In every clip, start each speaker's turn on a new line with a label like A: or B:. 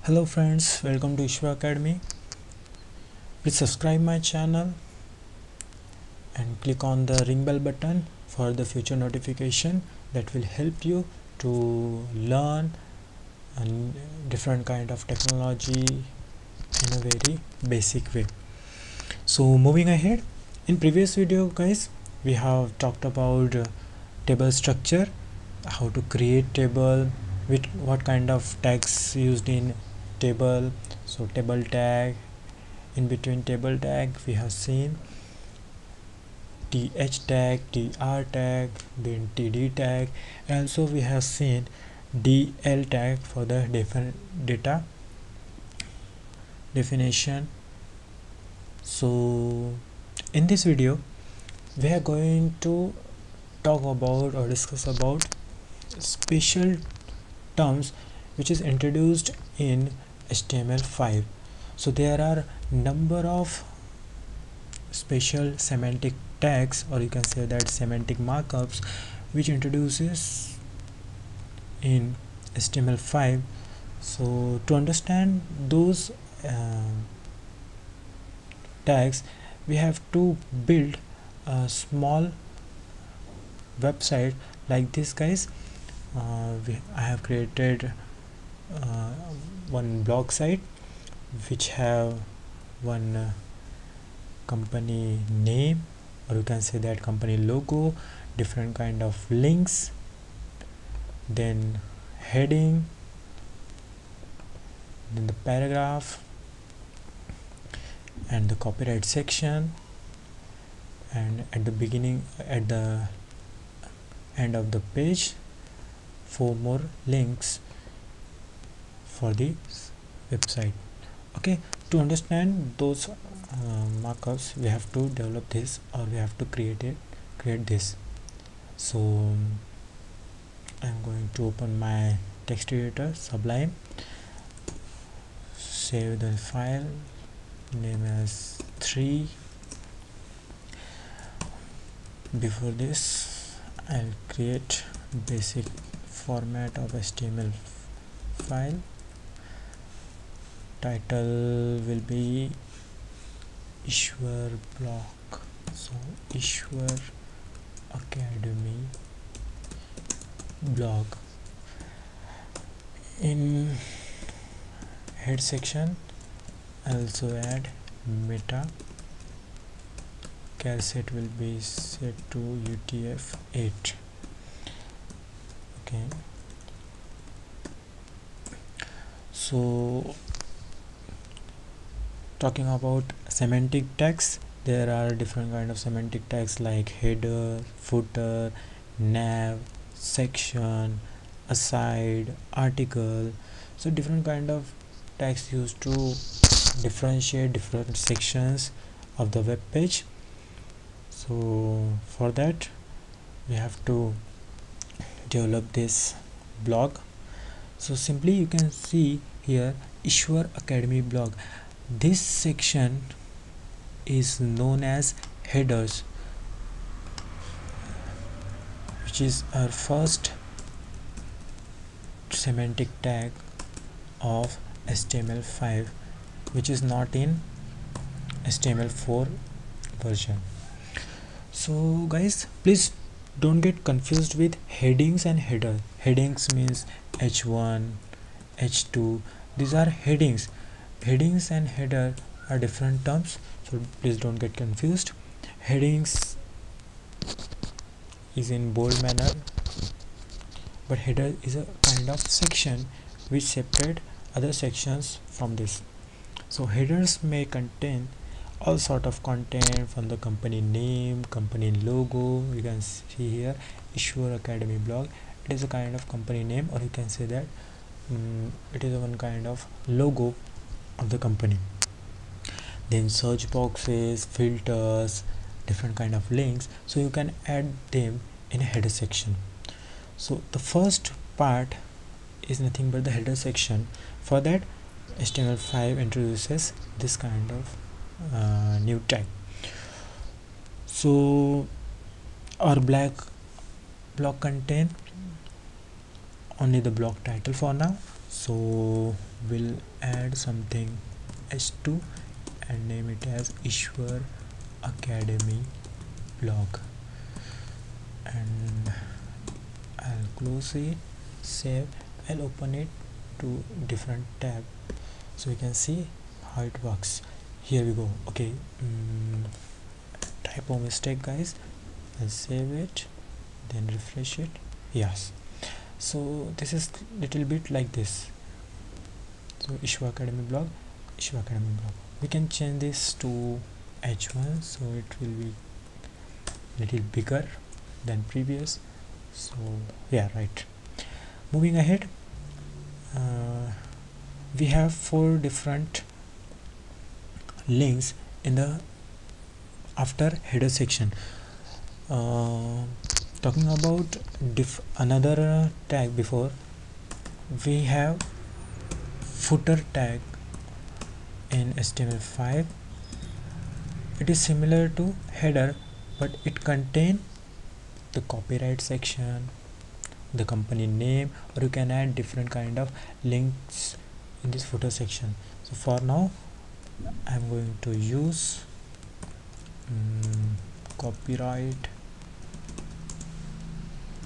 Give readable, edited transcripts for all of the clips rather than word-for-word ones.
A: Hello friends, welcome to Ishwar Academy. Please subscribe my channel and click on the ring bell button for the future notification that will help you to learn a different kind of technology in a very basic way. So moving ahead, in previous video guys, we have talked about table structure, how to create table, with what kind of tags used in table. So table tag, in between table tag we have seen th tag, tr tag, then td tag, and also we have seen dl tag for the data definition. So in this video we are going to talk about or discuss about special terms which is introduced in HTML5. So there are number of special semantic tags, or you can say that semantic markups, which introduces in HTML5. So to understand those tags, we have to build a small website like this guys. I have created one blog site which have one company name, or you can say that company logo, different kind of links, then heading, then the paragraph and the copyright section, and at the beginning, at the end of the page, 4 more links for the website. Okay, to understand those markups, we have to develop this, or we have to create this. So I'm going to open my text editor, Sublime, save the file, name as 3. Before this, I'll create basic format of HTML file. Title will be Ishwar blog, so Ishwar Academy blog. In head section I also add meta, char set will be set to UTF-8. okay, so talking about semantic tags, there are different kind of semantic tags like header, footer, nav, section, aside, article. So different kind of tags used to differentiate different sections of the web page. So for that we have to develop this blog. So simply you can see here Ishwar Academy blog. This section is known as headers, which is our first semantic tag of HTML5, which is not in HTML4 version. So guys, please don't get confused with headings and header. Headings means h1, h2, these are headings. Headings and header are different terms, so please don't get confused. Headings is in bold manner, but header is a kind of section which separate other sections from this. So headers may contain all sort of content, from the company name, company logo. You can see here Ishwar Academy blog. It is a kind of company name, or you can say that it is one kind of logo of the company. Then search boxes, filters, different kind of links, so you can add them in a header section. So the first part is nothing but the header section. For that, HTML5 introduces this kind of new tag. So our blog contain only the blog title for now, So we'll add something h2 and name it as Ishwar Academy blog, and I'll close it, save. I'll open it to different tab so you can see how it works. Here we go. Okay, typo mistake guys. I'll save it, then refresh it. Yes, so this is little bit like this. So Ishwar Academy blog, Ishwar Academy blog. We can change this to h1 so it will be little bigger than previous. So yeah, right. Moving ahead, we have 4 different links in the after header section. Talking about another tag before, we have footer tag in HTML5. It is similar to header, but it contains the copyright section, the company name, or you can add different kind of links in this footer section. So for now I'm going to use copyright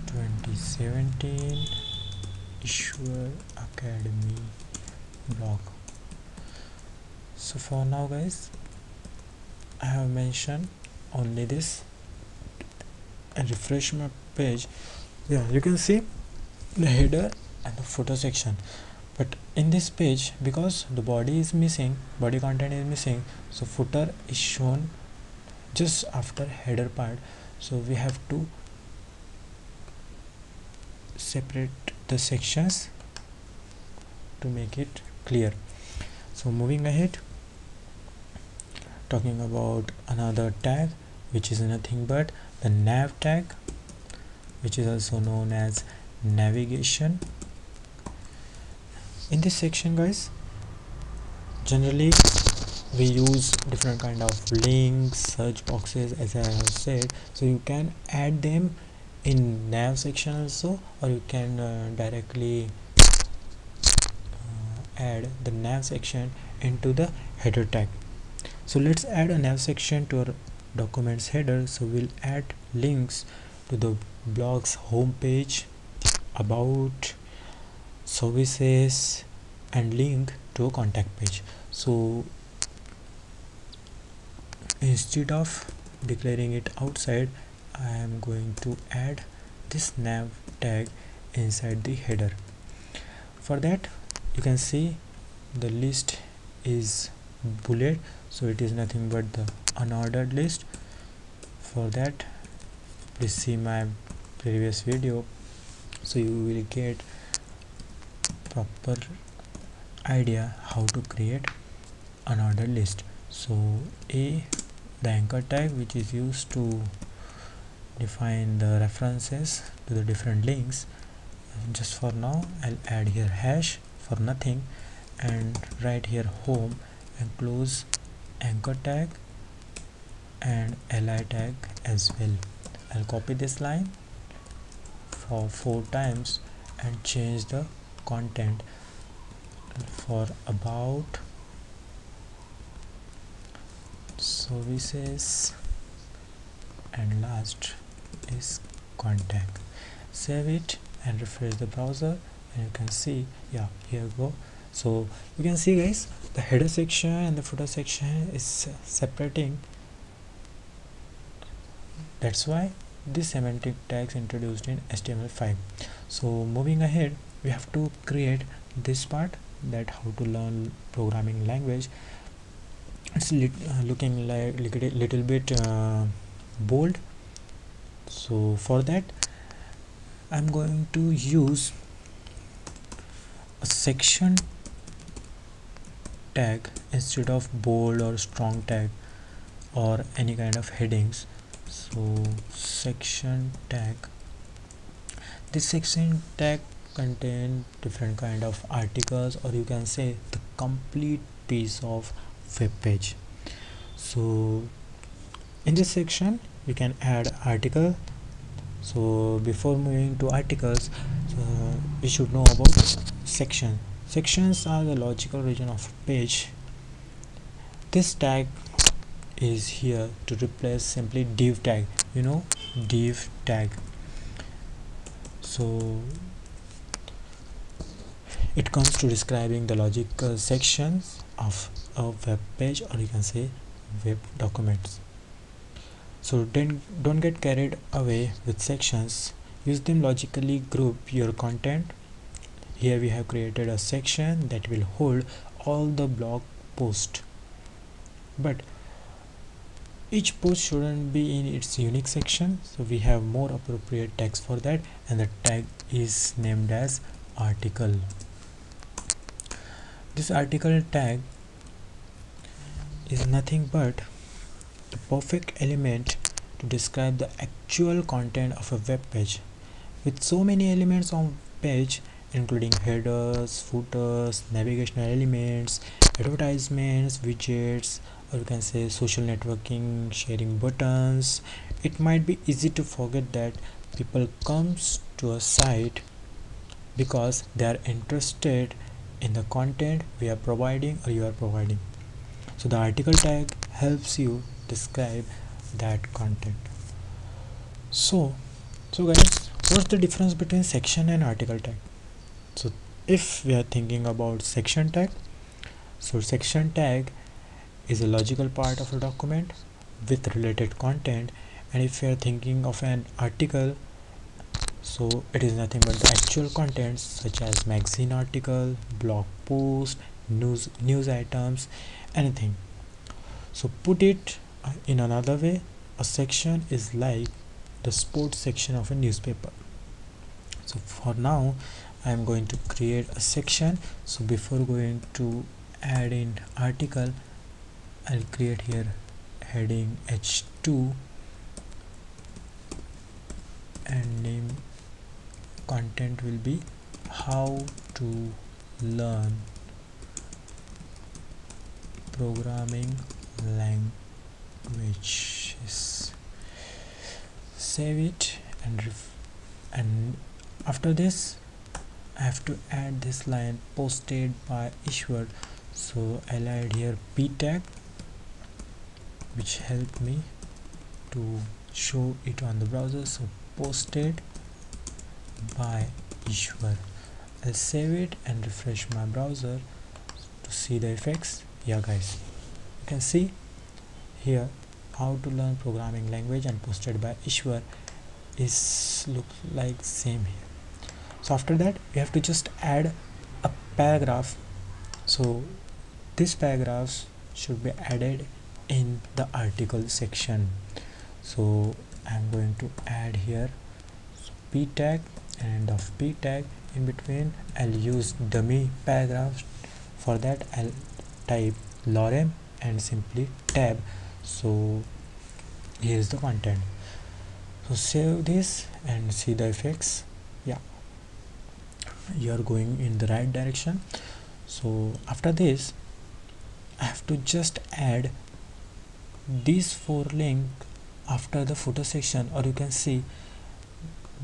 A: 2017 Ishwar Academy blog. So for now guys, I have mentioned only this, and refresh my page. Yeah, you can see the header and the footer section, but in this page, because the body is missing, body content is missing, so footer is shown just after header part. So we have to separate the sections to make it clear. So moving ahead, talking about another tag, which is nothing but the nav tag, which is also known as navigation. In this section guys, generally we use different kind of links, search boxes, as I have said. So you can add them in nav section also, or you can directly add the nav section into the header tag. So let's add a nav section to our documents header. So we'll add links to the blog's home page, about, services, and link to a contact page. So instead of declaring it outside, I am going to add this nav tag inside the header. For that, you can see the list is bullet, so it is nothing but the unordered list. For that, please see my previous video so you will get proper idea how to create unordered list. So the anchor tag, which is used to define the references to the different links. Just for now, I'll add here hash for nothing, and write here home, and close anchor tag and li tag as well. I'll copy this line for 4 times and change the content for about, services, and last is contact. Save it and refresh the browser, and you can see, yeah, here we go. So you can see guys, the header section and the footer section is separating. That's why this semantic tags introduced in HTML5. So moving ahead, we have to create this part, that how to learn programming language. It's looking like little bit bold. So for that, I'm going to use a section tag instead of bold or strong tag or any kind of headings. So section tag, this section tag contain different kind of articles, or you can say the complete piece of web page. So in this section we can add article. So before moving to articles, we should know about section. Sections are the logical region of a page. This tag is here to replace simply div tag, div tag. So it comes to describing the logical sections of a web page, or you can say web documents. So then don't get carried away with sections. Use them logically, group your content. Here we have created a section that will hold all the blog posts, but each post shouldn't be in its unique section, so we have more appropriate tags for that, and the tag is named as article. This article tag is nothing but the perfect element to describe the actual content of a web page. With so many elements on page, including headers, footers, navigational elements, advertisements, widgets, or you can say social networking, sharing buttons, it might be easy to forget that people comes to a site because they are interested in the content we are providing or you are providing. So the article tag helps you describe that content. So guys, what's the difference between section and article tag? So if we are thinking about section tag, so section tag is a logical part of a document with related content, and if we are thinking of an article, so it is nothing but the actual contents such as magazine article, blog post, news items, anything. So put it in another way, a section is like the sports section of a newspaper. So for now I am going to create a section. So before going to add in article, I'll create here heading H2 and name content will be how to learn programming languages. Save it and after this I have to add this line posted by Ishwar. So I'll add here p tag, which helped me to show it on the browser. So posted by Ishwar. I'll save it and refresh my browser to see the effects. Yeah guys, you can see here how to learn programming language and posted by Ishwar is look like same here. So after that we have to just add a paragraph. So this paragraph should be added in the article section. So I'm going to add here p tag, and of p tag in between I'll use dummy paragraph. For that I'll type lorem and simply tab. So here is the content. So save this and see the effects. Yeah, you are going in the right direction. So after this I have to just add these 4 links after the footer section, or you can see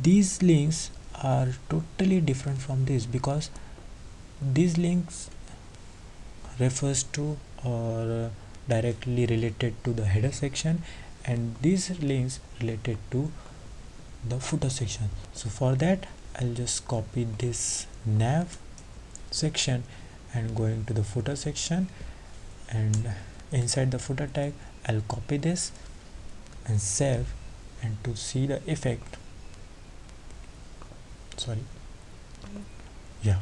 A: these links are totally different from this because these links refers to or directly related to the header section, and these links related to the footer section. So for that I'll just copy this nav section and going to the footer section, and inside the footer tag I'll copy this and save, and to see the effect, sorry, yeah.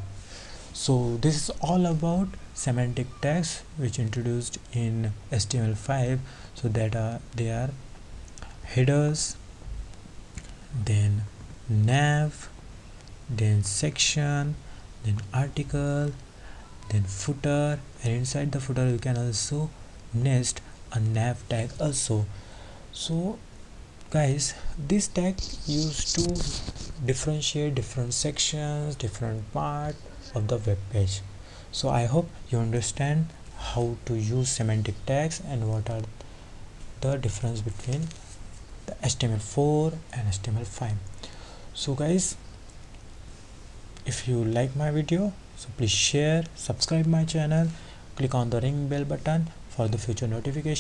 A: So this is all about semantic tags which introduced in HTML5. So that they are headers, then nav, then section, then article, then footer, and inside the footer you can also nest a nav tag also. So guys, this tag used to differentiate different sections, different part of the web page. So I hope you understand how to use semantic tags and what are the difference between the HTML4 and HTML5. So guys, If you like my video, so please share, subscribe my channel, click on the ring bell button for the future notification.